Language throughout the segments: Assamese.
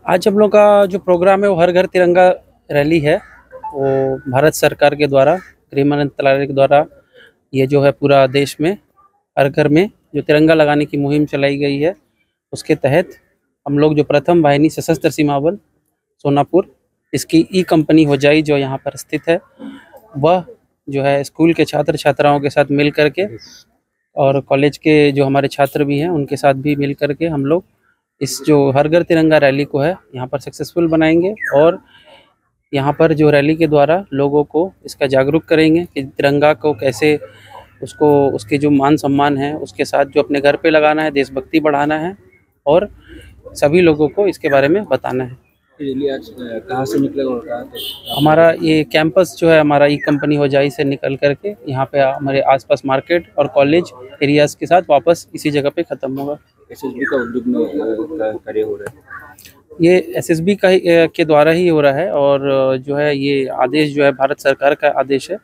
आज हम लोग का जो प्रोग्राम है वो हर घर तिरंगा रैली है। वो भारत सरकार के द्वारा, गृह मंत्रालय के द्वारा ये जो है पूरा देश में हर घर में जो तिरंगा लगाने की मुहिम चलाई गई है, उसके तहत हम लोग जो प्रथम वाहिनी सशस्त्र सीमा बल सोनापुर, इसकी ई कंपनी होजाई जो यहाँ पर स्थित है, वह जो है स्कूल के छात्र छात्राओं के साथ मिल करके और कॉलेज के जो हमारे छात्र भी हैं उनके साथ भी मिल करके हम लोग इस जो हर घर तिरंगा रैली को है यहाँ पर सक्सेसफुल बनाएंगे। और यहाँ पर जो रैली के द्वारा लोगों को इसका जागरूक करेंगे कि तिरंगा को कैसे, उसको उसके जो मान सम्मान है उसके साथ जो अपने घर पे लगाना है, देशभक्ति बढ़ाना है और सभी लोगों को इसके बारे में बताना है। रैली आज कहाँ से निकलेगा और कहाँ तक? हमारा ये कैंपस जो है हमारा ई कंपनी होजाई से निकल करके यहाँ पे हमारे आसपास मार्केट और कॉलेज एरियाज के साथ वापस इसी जगह पे ख़त्म होगा। एसएसबी का उद्योग में कार्य हो रहा है। ये एसएसबी का के द्वारा ही हो रहा है और जो है ये आदेश जो है भारत सरकार का आदेश है।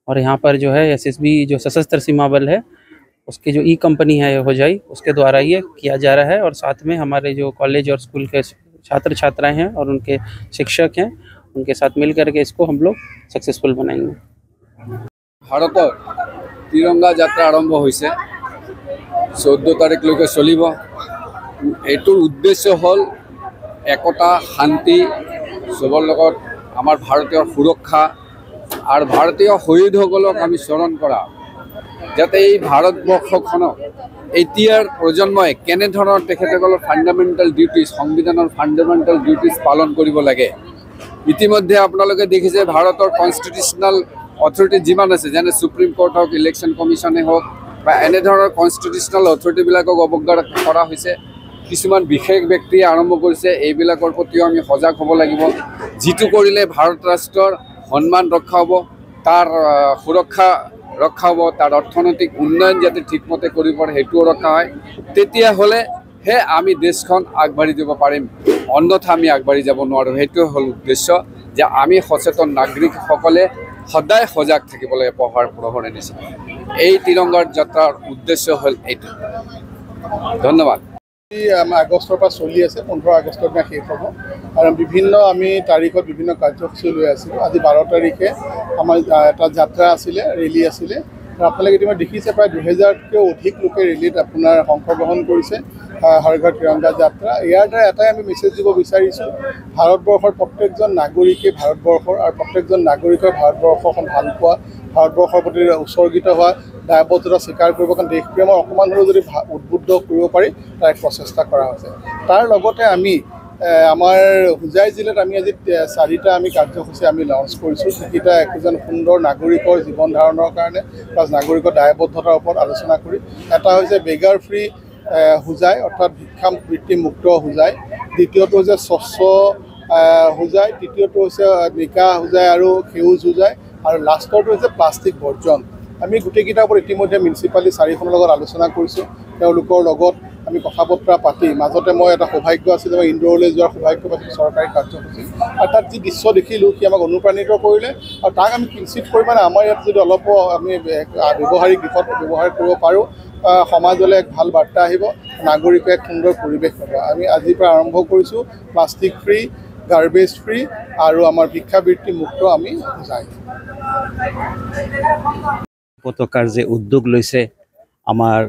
और यहाँ पर जो है एसएसबी जो सशस्त्र सीमा बल है उसकी जो ई कंपनी है होजाई, उसके द्वारा ये किया जा रहा है। और साथ में हमारे जो कॉलेज और स्कूल के छात्र छात्राएं हैं और उनके शिक्षक हैं, उनके साथ मिल करके इसको हम लोग सक्सेसफुल बनाएंगे। भारतर तिरंगा यात्रा आरम्भ होइसे 14 तारिखলৈকে चलिब। एटुर उद्देश्य हल एकता, शांति, सबर लगत आमार भारतीय सुरक्षा और भारतीय शहीदসকলক आमी स्मरण करा, যাতে এই ভাৰতবৰ্ষখনক এতিয়াৰ প্ৰজন্মই কেনেধৰণৰ তেখেতসকলৰ ফাণ্ডামেণ্টেল ডিউটিজ, সংবিধানৰ ফাণ্ডামেণ্টেল ডিউটিজ পালন কৰিব লাগে। ইতিমধ্যে আপোনালোকে দেখিছে ভাৰতৰ কনষ্টিটিউশ্যনেল অথৰিটি যিমান আছে, যেনে সুপ্ৰিম কোৰ্ট হওক, ইলেকশ্যন কমিশ্যনে হওক বা এনেধৰণৰ কনষ্টিটিউশ্যনেল অথৰিটিবিলাকক অৱজ্ঞা কৰা হৈছে। কিছুমান বিশেষ ব্যক্তিয়ে আৰম্ভ কৰিছে, এইবিলাকৰ প্ৰতিও আমি সজাগ হ'ব লাগিব। যিটো কৰিলে ভাৰত ৰাষ্ট্ৰৰ সন্মান ৰক্ষা হ'ব, তাৰ সুৰক্ষা रखा हम, तार अर्थनैतिक उन्नयन जाते ठीकमते हेतु रखा है, तेतिया हले हे आमी देशखन आगबाढ़ी जाब पारिम, अन्यथा आमी आगबाढ़ी जाब नोवारो। हेतु हल उद्देश्य जे आमी सचेतन नागरिक सकले सदाय सजाग थाकिबले पहाड़ प्रहरे निचिना। এই तिरंगार यात्रार उद्देश्य हल एटु। धन्यवाद। আগষ্টৰ পৰা চলি আছে, 15 আগষ্টৰ পৰা শেষ হ'ব আৰু বিভিন্ন আমি তাৰিখত বিভিন্ন কাৰ্যসূচী লৈ আছিলোঁ। আজি 12 তাৰিখে আমাৰ এটা যাত্ৰা আছিলে, ৰেলী আছিলে। আপোনালোকে ইতিমধ্যে দেখিছে প্ৰায় 2000তকৈ অধিক লোকে ৰেলীত আপোনাৰ অংশগ্ৰহণ কৰিছে। হৰ ঘৰ তিৰংগা যাত্ৰা, ইয়াৰ দ্বাৰা এটাই আমি মেছেজ দিব বিচাৰিছোঁ, ভাৰতবৰ্ষৰ প্ৰত্যেকজন নাগৰিকে ভাৰতবৰ্ষৰ আৰু প্ৰত্যেকজন নাগৰিকৰ ভাৰতবৰ্ষখন ভাল পোৱা, ভাৰতবৰ্ষৰ প্ৰতি উৎসৰ্গিত হোৱা, দায়বদ্ধতা স্বীকাৰ কৰিব, কাৰণ দেশপ্ৰেমৰ অকণমান হ'লেও যদি উদ্বুদ্ধ কৰিব পাৰি তাৰ এক প্ৰচেষ্টা কৰা হৈছে। তাৰ লগতে আমি আমাৰ হোজাই জিলাত আমি আজি 4টা আমি কাৰ্যসূচী আমি লঞ্চ কৰিছোঁ, যিকেইটা একজন সুন্দৰ নাগৰিকৰ জীৱন ধাৰণৰ কাৰণে প্লাছ নাগৰিকৰ দায়বদ্ধতাৰ ওপৰত আলোচনা কৰি। এটা হৈছে বেগাৰ ফ্ৰী হোজাই, অৰ্থাৎ ভিক্ষাবৃত্তি মুক্ত হোজাই। দ্বিতীয়টো হৈছে স্বচ্ছ হোজাই, তৃতীয়টো হৈছে নিকা হোজাই আৰু সেউজ হোজাই, আৰু লাষ্টৰটো হৈছে প্লাষ্টিক বৰ্জন। আমি গোটেইকেইটাৰ ওপৰত ইতিমধ্যে মিউনিচিপালিটি 4খনৰ লগত আলোচনা কৰিছোঁ। তেওঁলোকৰ লগত আমি কথা বতৰা পাতি, মাজতে মই এটা সৌভাগ্য আছিলে, মই ইন্দোৰলৈ যোৱাৰ সৌভাগ্য পাইছিলোঁ চৰকাৰী কাৰ্যসূচী। আৰু তাত যি দৃশ্য দেখিলোঁ সি আমাক অনুপ্ৰাণিত কৰিলে, আৰু তাক আমি নিশ্চিত কৰি মানে আমাৰ ইয়াত যদি অলপ আমি ব্যৱহাৰিক দিশত ব্যৱহাৰ কৰিব পাৰোঁ, সমাজলৈ এক ভাল বাৰ্তা আহিব, নাগৰিকে এক সুন্দৰ পৰিৱেশ পাব। আমি আজিৰ পৰা আৰম্ভ কৰিছোঁ প্লাষ্টিক ফ্ৰী, গাৰ্বেজ ফ্ৰী আৰু আমাৰ ভিক্ষাবৃত্তি মুক্ত আমি যাই। পতাকাৰ যে উদ্যোগ লৈছে আমাৰ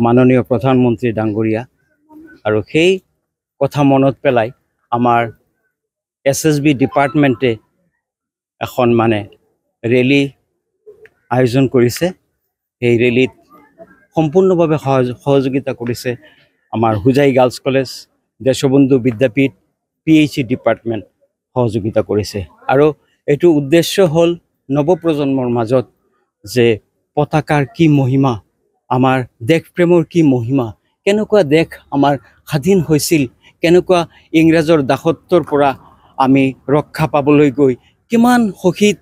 মাননীয় প্ৰধানমন্ত্ৰী ডাঙৰীয়া, আৰু সেই কথা মনত পেলাই আমাৰ এছএছবি ডিপাৰ্টমেণ্টে এখন মানে ৰেলী আয়োজন কৰিছে। এই ৰেলীত সম্পূৰ্ণভাৱে সহযোগিতা কৰিছে আমাৰ হোজাই গাৰ্লছ কলেজ, দেশবন্ধু বিদ্যাপীঠ, PHE ডিপাৰ্টমেণ্ট সহযোগিতা কৰিছে। আৰু এইটো উদ্দেশ্য হ'ল নৱপ্ৰজন্মৰ মাজত যে পতাকাৰ কি মহিমা, আমাৰ দেশপ্ৰেমৰ কি মহিমা, কেনেকুৱা দেশ আমাৰ স্বাধীন হৈছিল, কেনেকুৱা ইংৰাজৰ দাসত্বৰ পৰা আমি ৰক্ষা পাবলৈ গৈ কিমান শহীদ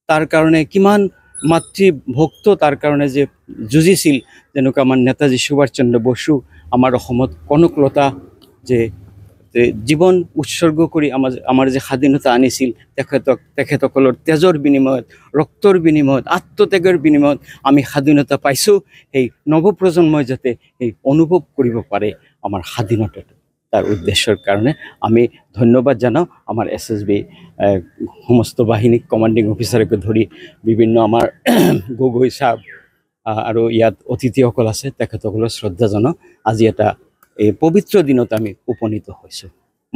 তাৰ কাৰণে, কিমান মাতৃভক্ত তাৰ কাৰণে যে যুঁজিছিল, যেনেকুৱা আমাৰ নেতাজী সুভাষ চন্দ্ৰ বসু, আমাৰ অসমত কনকলতা যে জীৱন উৎসৰ্গ কৰি আমাৰ যে স্বাধীনতা আনিছিল, তেখেতসকলৰ তেজৰ বিনিময়ত, ৰক্তৰ বিনিময়ত, আত্মত্যাগৰ বিনিময়ত আমি স্বাধীনতা পাইছোঁ। সেই নৱপ্ৰজন্মই যাতে এই অনুভৱ কৰিব পাৰে আমাৰ স্বাধীনতাটো। তাৰ উদ্দেশ্যৰ কাৰণে আমি ধন্যবাদ জনাওঁ আমাৰ SSB সমস্ত বাহিনীক কমাণ্ডিং অফিচাৰকে ধৰি বিভিন্ন আমাৰ গগৈ চাহ আৰু ইয়াত অতিথিসকল আছে তেখেতসকলৰ শ্ৰদ্ধা জনাওঁ আজি এটা এই পবিত্ৰ দিনত আমি উপনীত হৈছোঁ